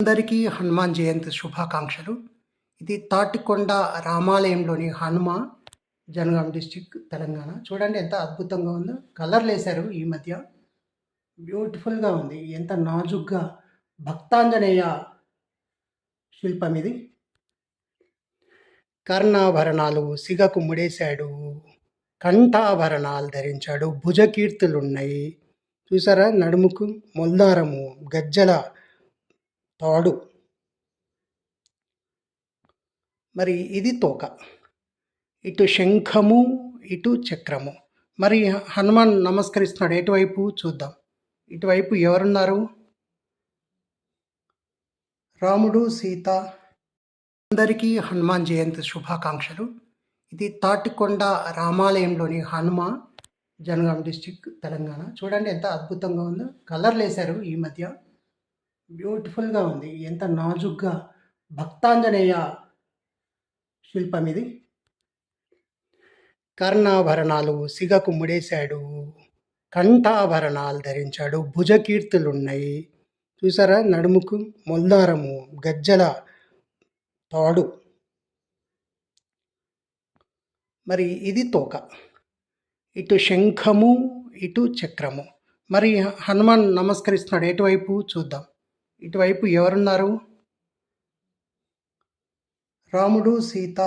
అందరికీ హనుమాన్ జయంతి శుభాకాంక్షలు. ఇది తాటికొండ రామాలయంలోని హనుమ, జనగాం డిస్ట్రిక్ట్, తెలంగాణ. చూడండి ఎంత అద్భుతంగా ఉందో. కలర్‌లేశారు ఈ మధ్య. బ్యూటిఫుల్‌గా ఉంది. ఎంత నాజూగ్గా భక్తాంజనేయ శిల్పం ఇది. కర్ణాభరణాలు సిగకు ముడేశాడు. కంఠాభరణాలు ధరించాడు. భుజకీర్తులున్నాయి. చూసారా నడుముకు మొల్దారము, గజ్జల తాడు. మరి ఇది తోక. ఇటు శంఖము, ఇటు చక్రము. మరి హనుమాన్ నమస్కరిస్తున్నాడు. ఎటువైపు చూద్దాం. ఇటువైపు ఎవరున్నారు? రాముడు, సీత. అందరికీ హనుమాన్ జయంతి శుభాకాంక్షలు. ఇది తాటికొండ రామాలయంలోని హనుమ, జనగాం డిస్ట్రిక్ట్, తెలంగాణ. చూడండి ఎంత అద్భుతంగా ఉందో. కలర్‌లేశారు ఈ మధ్య. బ్యూటిఫుల్‌గా ఉంది. ఎంత నాజూగ్గా భక్తాంజనేయ శిల్పం ఇది. కర్ణాభరణాలు సిగకు ముడేశాడు. కంఠాభరణాలు ధరించాడు. భుజకీర్తులున్నాయి. చూసారా నడుముకు మొల్దారము, గజ్జల తాడు. మరి ఇది తోక. ఇటు శంఖము, ఇటు చక్రము. మరి హనుమాన్ నమస్కరిస్తున్నాడు. ఎటువైపు చూద్దాం. ఇటువైపు ఎవరున్నారు? రాముడు, సీత.